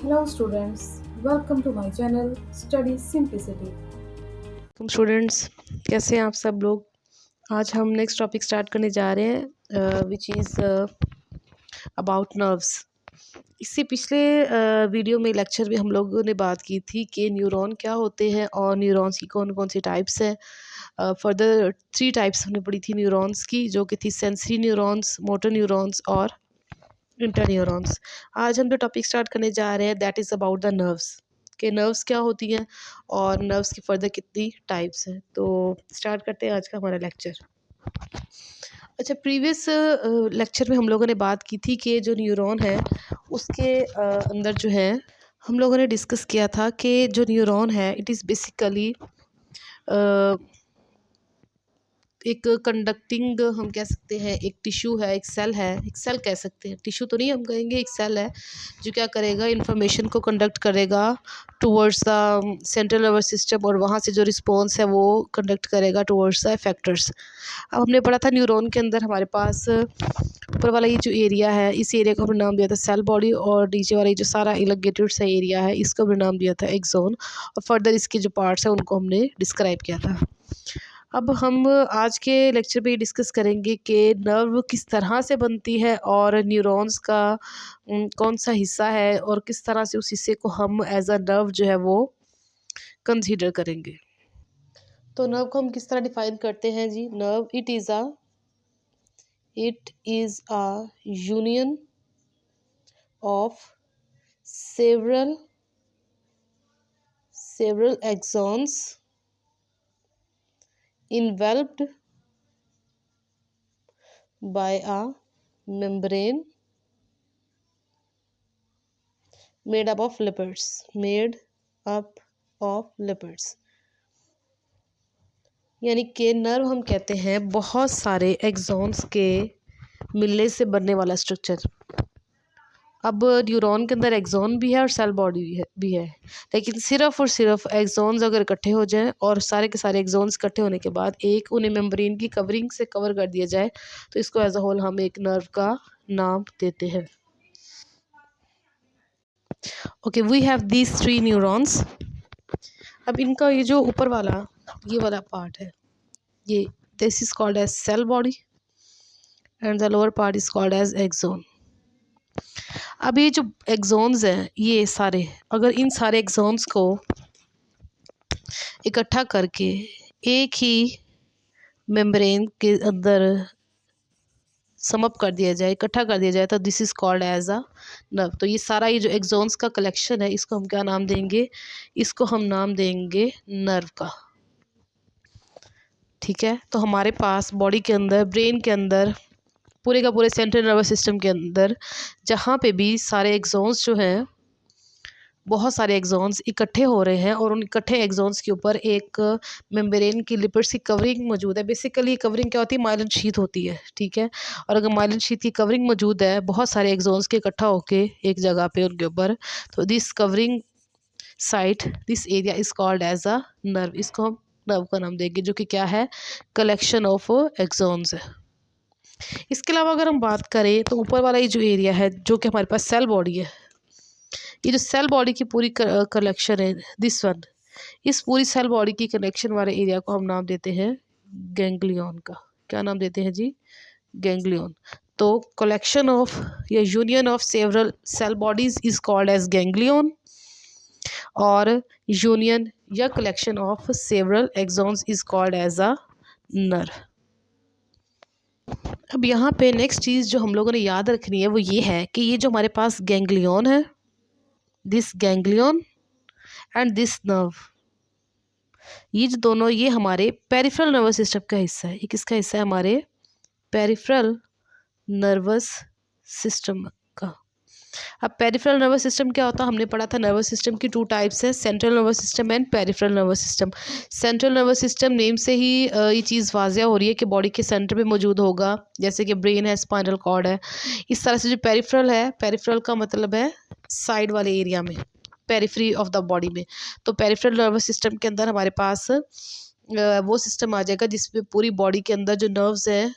Hello students, welcome to my channel Study Simplicity. तुम students कैसे हैं आप सब लोग। आज हम नेक्स्ट टॉपिक स्टार्ट करने जा रहे हैं विच इज़ अबाउट नर्व्स। इससे पिछले वीडियो में लेक्चर में हम लोगों ने बात की थी कि न्यूरॉन क्या होते हैं और न्यूरॉन्स की कौन कौन सी टाइप्स हैं। फर्दर 3 टाइप्स हमने पढ़ी थी न्यूरॉन्स की, जो कि थी सेंसरी न्यूरॉन्स, मोटर न्यूरॉन्स और इंटर न्यूरॉन्स। आज हम जो टॉपिक स्टार्ट करने जा रहे हैं that is about the nerves, कि नर्व्स क्या होती हैं और नर्व्स की फर्दर कितनी टाइप्स हैं। तो स्टार्ट करते हैं आज का हमारा लेक्चर। अच्छा, प्रीवियस लेक्चर में हम लोगों ने बात की थी कि जो न्यूरॉन है उसके अंदर जो है हम लोगों ने डिस्कस किया था कि जो न्यूरॉन है इट इज़ बेसिकली एक कंडक्टिंग, हम कह सकते हैं एक टिश्यू है, एक सेल कह सकते हैं, टिश्यू तो नहीं हम कहेंगे, एक सेल है जो क्या करेगा, इन्फॉर्मेशन को कंडक्ट करेगा towards the central nervous system, और वहाँ से जो रिस्पॉन्स है वो कंडक्ट करेगा टुवर्ड्स द इफेक्टर्स। अब हमने पढ़ा था न्यूरॉन के अंदर हमारे पास ऊपर वाला ये जो एरिया है, इस एरिया को हमने नाम दिया था सेल बॉडी, और नीचे वाला ये जो सारा इलॉन्गेटेड सा एरिया है इसको हमने नाम दिया था एक्सोन, और फर्दर इसके जो पार्ट्स हैं उनको हमने डिस्क्राइब किया था। अब हम आज के लेक्चर में ये डिस्कस करेंगे कि नर्व किस तरह से बनती है और न्यूरॉन्स का कौन सा हिस्सा है और किस तरह से उस हिस्से को हम एज अ नर्व जो है वो कंसीडर करेंगे। तो नर्व को हम किस तरह डिफाइन करते हैं जी। Nerve it is a union of several several axons enveloped by a membrane made up of lipids। यानी कि नर्व हम कहते हैं बहुत सारे एक्सॉन्स के मिलने से बनने वाला स्ट्रक्चर। अब न्यूरॉन के अंदर एक्सॉन भी है और सेल बॉडी भी है, लेकिन सिर्फ और सिर्फ एक्सॉन्स अगर इकट्ठे हो जाएं और सारे के सारे एक्सॉन्स इकट्ठे होने के बाद एक उन्हें मेम्ब्रेन की कवरिंग से कवर कर दिया जाए तो इसको एज अ होल हम एक नर्व का नाम देते हैं। Okay, we have these 3 neurons. अब इनका ये जो ऊपर वाला ये वाला पार्ट है, ये this is called as cell body and the lower part is called as axon. अब ये जो एक्सॉन्स हैं ये सारे, अगर इन सारे एक्सॉन्स को इकट्ठा करके एक ही मेम्ब्रेन के अंदर समअप कर दिया जाए, इकट्ठा कर दिया जाए, तो this is called as a nerve. तो ये सारा ये जो एक्सॉन्स का कलेक्शन है इसको हम क्या नाम देंगे, इसको हम नाम देंगे नर्व का। ठीक है, तो हमारे पास बॉडी के अंदर, ब्रेन के अंदर, पूरे का पूरे सेंट्रल नर्वस सिस्टम के अंदर जहाँ पे भी सारे एक्सॉन्स जो हैं, बहुत सारे एक्सॉन्स इकट्ठे हो रहे हैं और उन इकट्ठे एक्सॉन्स के ऊपर एक मेम्ब्रेन की लिपिड्स की कवरिंग मौजूद है। बेसिकली कवरिंग क्या होती है, माइलिन शीथ होती है। ठीक है, और अगर माइलिन शीथ की कवरिंग मौजूद है बहुत सारे एक्सॉन्स के इकट्ठा होके एक जगह पे उनके ऊपर, तो this covering site, this area is called as a nerve. इसको हम नर्व का नाम देंगे, जो कि क्या है, कलेक्शन ऑफ एक्सॉन्स है। इसके अलावा अगर हम बात करें तो ऊपर वाला ये जो एरिया है जो कि हमारे पास सेल बॉडी है, ये जो सेल बॉडी की पूरी कलेक्शन है, दिस वन, इस पूरी सेल बॉडी की कनेक्शन वाले एरिया को हम नाम देते हैं गैंग्लियन का। क्या नाम देते हैं जी, गैंग्लियन। तो कलेक्शन ऑफ या union of several cell bodies is called as ganglion, और यूनियन या collection of several axons is called as a nerve. अब यहाँ पे नेक्स्ट चीज़ जो हम लोगों ने याद रखनी है वो ये है कि ये जो हमारे पास गैंग्लियन है, this ganglion and this nerve, ये जो दोनों ये हमारे पेरिफेरल नर्वस सिस्टम का हिस्सा है। ये किसका हिस्सा है, हमारे पेरिफेरल नर्वस सिस्टम का। अब पेरिफेरल नर्वस सिस्टम क्या होता है, हमने पढ़ा था नर्वस सिस्टम की 2 टाइप्स है, central nervous system and peripheral nervous system. Central nervous system name से ही ये चीज़ वाजिया हो रही है कि बॉडी के सेंटर पे मौजूद होगा, जैसे कि ब्रेन है, स्पाइनल कॉर्ड है। इस तरह से जो पेरिफेरल है, पेरिफेरल का मतलब है साइड वाले एरिया में, पेरिफेरी ऑफ द बॉडी में। तो पेरिफेरल नर्वस सिस्टम के अंदर हमारे पास वो सिस्टम आ जाएगा जिसमें पूरी बॉडी के अंदर जो नर्व्स हैं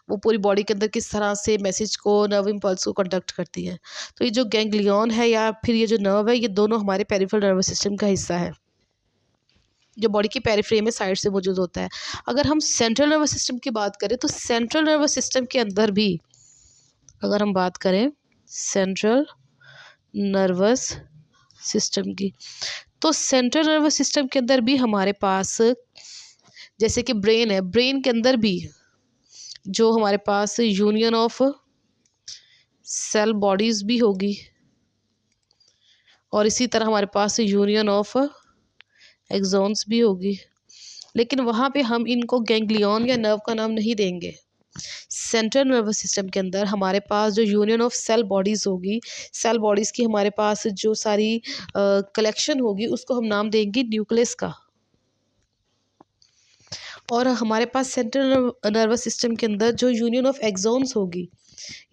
वो पूरी बॉडी के अंदर किस तरह से मैसेज को, नर्व इम्पल्स को कंडक्ट करती है। तो ये जो गैंग्लियन है या फिर ये जो नर्व है, ये दोनों हमारे पेरिफेरल नर्वस सिस्टम का हिस्सा है, जो बॉडी की पेरिफेरी में साइड से मौजूद होता है। अगर हम सेंट्रल नर्वस सिस्टम की बात करें तो सेंट्रल नर्वस सिस्टम के अंदर भी, अगर हम बात करें सेंट्रल नर्वस सिस्टम की, तो सेंट्रल नर्वस सिस्टम के अंदर भी हमारे पास, जैसे कि ब्रेन है, ब्रेन के अंदर भी जो हमारे पास यूनियन ऑफ सेल बॉडीज़ भी होगी, और इसी तरह हमारे पास यूनियन ऑफ एक्सॉन्स भी होगी। लेकिन वहाँ पे हम इनको गैंग्लियन या नर्व का नाम नहीं देंगे। सेंट्रल नर्वस सिस्टम के अंदर हमारे पास जो यूनियन ऑफ सेल बॉडीज़ होगी, सेल बॉडीज़ की हमारे पास जो सारी कलेक्शन होगी, उसको हम नाम देंगे न्यूक्लियस का। और हमारे पास सेंट्रल नर्वस सिस्टम के अंदर जो यूनियन ऑफ एक्सॉन्स होगी,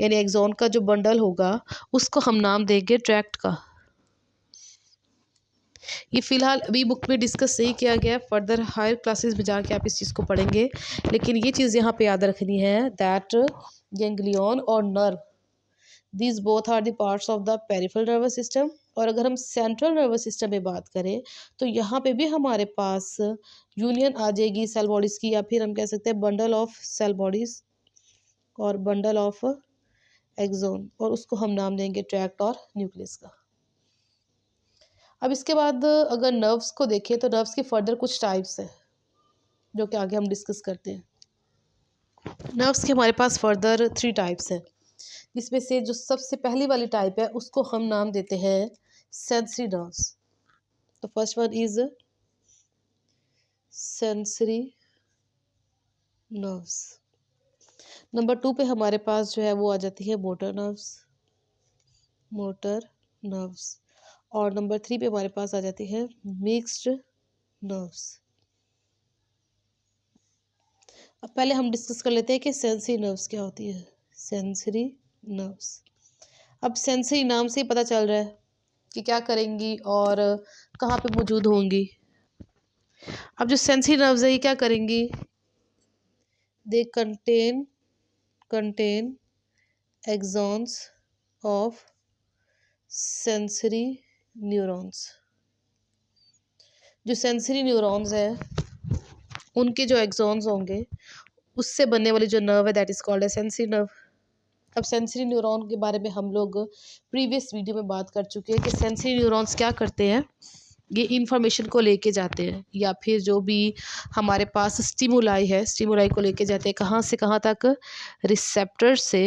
यानी एक्सॉन का जो बंडल होगा, उसको हम नाम देंगे ट्रैक्ट का। ये फ़िलहाल अभी बुक में डिस्कस नहीं किया गया, फर्दर हायर क्लासेस में जाके आप इस चीज़ को पढ़ेंगे, लेकिन ये चीज़ यहाँ पे याद रखनी है दैट गैंग्लियन और nerve, these both are the parts of the peripheral nervous system. और अगर हम सेंट्रल नर्वस सिस्टम में बात करें तो यहाँ पे भी हमारे पास यूनियन आ जाएगी सेल बॉडीज़ की, या फिर हम कह सकते हैं बंडल ऑफ सेल बॉडीज़ और बंडल ऑफ एक्सोन, और उसको हम नाम देंगे ट्रैक्ट और न्यूक्लियस का। अब इसके बाद अगर नर्व्स को देखें तो नर्व्स की फर्दर कुछ टाइप्स हैं जो कि आगे हम डिस्कस करते हैं। नर्व्स के हमारे पास फर्दर 3 टाइप्स हैं, जिसमें से जो सबसे पहली वाली टाइप है उसको हम नाम देते हैं सेंसरी नर्व्स। तो first one is sensory nerves. Number 2 पे हमारे पास जो है वो आ जाती है मोटर नर्व्स, मोटर नर्व्स। और नंबर 3 पे हमारे पास आ जाती है मिक्स्ड नर्व्स। अब पहले हम डिस्कस कर लेते हैं कि सेंसरी नर्व्स क्या होती है। सेंसरी नर्व्स, अब सेंसरी नाम से ही पता चल रहा है कि क्या करेंगी और कहाँ पे मौजूद होंगी। अब जो सेंसरी नर्व्स है ये क्या करेंगी, they contain axons of sensory neurons. जो सेंसरी न्यूरॉन्स है उनके जो एक्सॉन्स होंगे उससे बनने वाली जो नर्व है that is called a sensory nerve. अब सेंसरी न्यूरॉन के बारे में हम लोग प्रीवियस वीडियो में बात कर चुके हैं कि सेंसरी न्यूरॉन्स क्या करते हैं, ये इन्फॉर्मेशन को लेके जाते हैं, या फिर जो भी हमारे पास स्टिमुलाई है, स्टिमुलाई को लेके जाते हैं कहाँ से कहाँ तक, रिसेप्टर से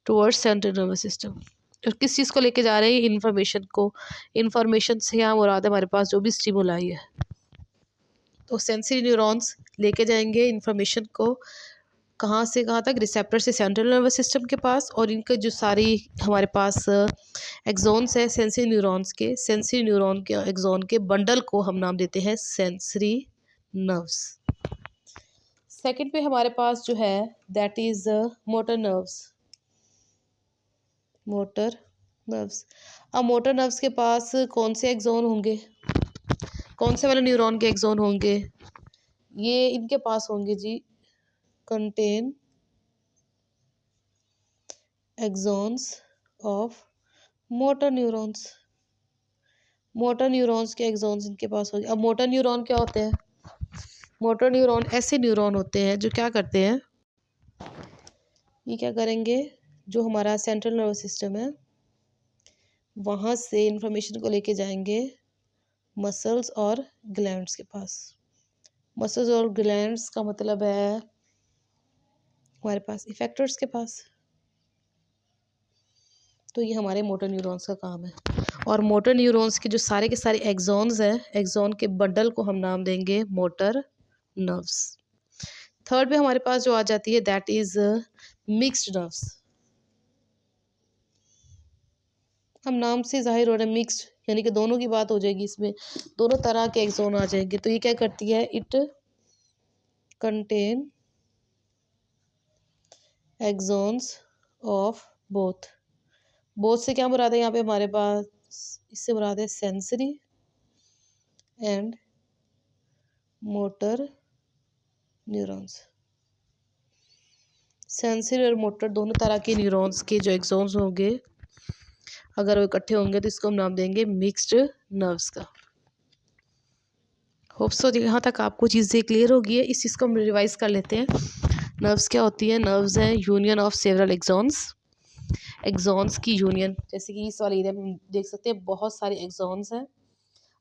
टुवर्ड्स सेंट्रल नर्वस सिस्टम। और किस चीज़ को लेके जा रहे हैं, इन्फॉर्मेशन को। इन्फॉर्मेशन से यहाँ मुराद है हमारे पास जो भी स्टिमुलाई है, तो सेंसरी न्यूरॉन्स लेके जाएंगे इन्फॉर्मेशन को कहाँ से कहाँ तक, रिसेप्टर से सेंट्रल नर्वस सिस्टम के पास। और इनके जो सारी हमारे पास एक्सॉन्स है सेंसरी न्यूरॉन्स के, सेंसरी न्यूरॉन के एक्सॉन के बंडल को हम नाम देते हैं सेंसरी नर्व्स। सेकंड पे हमारे पास जो है that is motor nerves, motor nerves. अब मोटर नर्व्स के पास कौन से एक्सॉन होंगे, कौन से वाले न्यूरॉन के एक्सॉन होंगे, ये इनके पास होंगे जी contain axons of motor neurons. Motor neurons के एक्सॉन्स इनके पास होंगे। अब मोटर न्यूरॉन क्या होते हैं, मोटर न्यूरॉन ऐसे न्यूरॉन होते हैं जो क्या करते हैं, ये क्या करेंगे, जो हमारा सेंट्रल नर्वस सिस्टम है वहाँ से इंफॉर्मेशन को लेके जाएंगे मसल्स और ग्लैंड्स के पास। मसल्स और ग्लैंड्स का मतलब है हमारे पास इफेक्टर्स के पास। तो ये हमारे मोटर न्यूरॉन्स का काम है। और मोटर न्यूरॉन्स के जो सारे के सारे एक्सॉन्स हैं, एक्सॉन के बंडल को हम नाम देंगे मोटर नर्व्स। थर्ड पे हमारे पास जो आ जाती है दैट इज़ मिक्स्ड नर्व्स। हम नाम से जाहिर हो रहा है मिक्स्ड, यानी कि दोनों की बात हो जाएगी, इसमें दोनों तरह के एक्सॉन आ जाएंगे। तो ये क्या करती है, it contain axons of both. Both से क्या मुराद है यहाँ पे हमारे पास, इससे मुराद है sensory and motor neurons. Sensory और मोटर दोनों तरह के न्यूरॉन्स के जो एक्सॉन्स होंगे, अगर वो इकट्ठे होंगे तो इसको हम नाम देंगे मिक्स्ड नर्व्स का। होप सो यहाँ तक आपको चीज़ें क्लियर होगी है। इस चीज़ को हम रिवाइज कर लेते हैं। नर्व्स क्या होती है? नर्व्स हैं union of several axons, axons की यूनियन। जैसे कि इस वाले एरिया में देख सकते हैं बहुत सारे एक्सॉन्स हैं।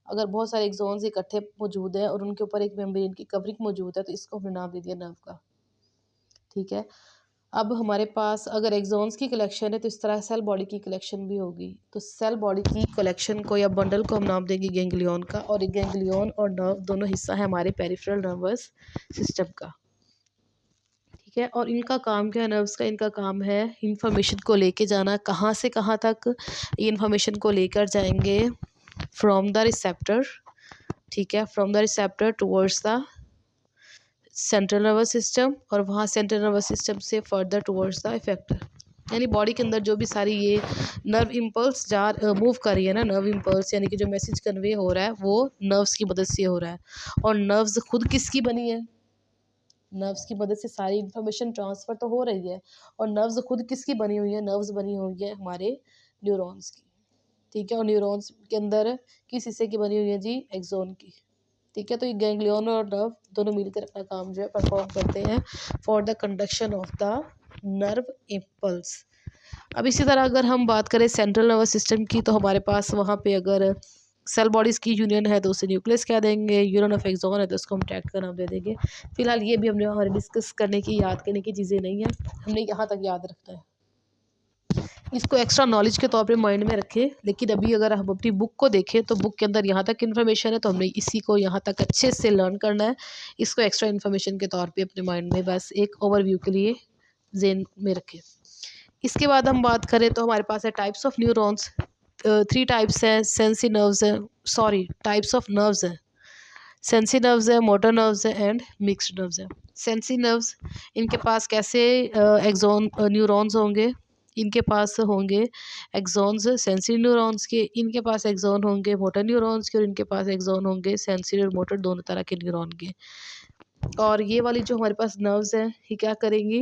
अगर बहुत सारे एक्सॉन्स इकट्ठे मौजूद हैं और उनके ऊपर एक मेम्ब्रेन की कवरिंग मौजूद है तो इसको हमने नाम दे दिया नर्व का। ठीक है, अब हमारे पास अगर एक्सॉन्स की कलेक्शन है तो इस तरह सेल बॉडी की कलेक्शन भी होगी। तो सेल बॉडी की कलेक्शन को या बंडल को हम नाम देंगे गैंग्लियन का, और गैंग्लियन और नर्व दोनों हिस्सा है हमारे पेरिफेरल नर्वस सिस्टम का। ठीक है, और इनका काम क्या है? नर्व्स का इनका काम है इंफॉर्मेशन को लेके जाना। कहाँ से कहाँ तक ये इंफॉर्मेशन को लेकर जाएंगे? फ्रॉम द रिसेप्टर, ठीक है, from the receptor towards the central nervous system, और वहाँ सेंट्रल नर्वस सिस्टम से फर्दर टुवर्ड्स द इफेक्टर। यानी बॉडी के अंदर जो भी सारी ये नर्व इम्पल्स मूव कर रही है ना, नर्व इम्पल्स यानी कि जो मैसेज कन्वे हो रहा है वो नर्व्स की मदद से हो रहा है। और नर्व्स खुद किसकी बनी है? नर्व्स की मदद से सारी इन्फॉर्मेशन ट्रांसफ़र तो हो रही है। और नर्व्स खुद किसकी बनी हुई है? नर्व्स बनी हुई है हमारे न्यूरॉन्स की। ठीक है, और न्यूरॉन्स के अंदर किस हिस्से की बनी हुई है जी? एक्सोन की। ठीक है, तो ये गैंग्लियन और नर्व दोनों मिलकर अपना काम जो है परफॉर्म करते हैं for the conduction of the nerve impulse. अब इसी तरह अगर हम बात करें सेंट्रल नर्वस सिस्टम की, तो हमारे पास वहाँ पे अगर सेल बॉडीज़ की यूनियन है तो उसे न्यूक्लियस कह देंगे, यूनियन ऑफ एक्सॉन है तो उसको हम ट्रैक्ट का नाम दे देंगे। फिलहाल ये भी हमने हमारे डिस्कस करने की, याद करने की चीज़ें नहीं है, हमने यहाँ तक याद रखना है। इसको एक्स्ट्रा नॉलेज के तौर पे माइंड में रखें। लेकिन अभी अगर हम अपनी बुक को देखें तो बुक के अंदर यहाँ तक इन्फॉर्मेशन है, तो हमने इसी को यहाँ तक अच्छे से लर्न करना है। इसको एक्स्ट्रा इन्फॉर्मेशन के तौर पे अपने माइंड में बस एक ओवरव्यू के लिए ज़हन में रखें। इसके बाद हम बात करें तो हमारे पास है टाइप्स ऑफ न्यूरॉन्स। 3 टाइप्स हैं, सेंसी नर्व्स हैं, सॉरी टाइप्स ऑफ नर्व्स हैं। सेंसी नर्व्स है, मोटर नर्व्स है एंड मिक्स्ड नर्व्स है। सेंसी नर्व्स, इनके पास कैसे एक्सॉन न्यूरॉन्स होंगे? इनके पास होंगे एक्सॉन्स सेंसरी न्यूरॉन्स के, इनके पास एक्सॉन होंगे मोटर न्यूरॉन्स के, और इनके पास एक्सॉन होंगे सेंसरी और मोटर दोनों तरह के न्यूरॉन के। और ये वाली जो हमारे पास नर्व्स हैं ये क्या करेंगी?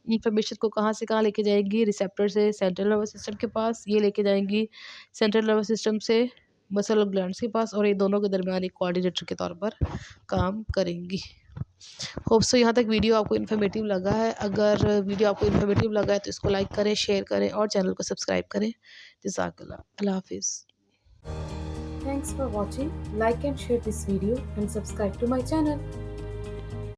इंफॉर्मेशन को कहाँ से कहाँ लेके जाएंगी? रिसेप्टर से सेंट्रल नर्वस सिस्टम के पास, ये लेके जाएंगी सेंट्रल नर्वस सिस्टम से मसल और ग्लैंड्स के पास, और ये दोनों के दरमियान एक कोऑर्डिनेटर के तौर पर काम करेंगी। होप सो यहाँ तक वीडियो आपको इन्फॉर्मेटिव लगा है। अगर वीडियो आपको इन्फॉर्मेटिव लगा है तो इसको लाइक करें, शेयर करें और चैनल को सब्सक्राइब करें। जज़ाकल्लाह, अल्लाह हाफिज़। Thanks for watching. Like and share this video and subscribe to my channel.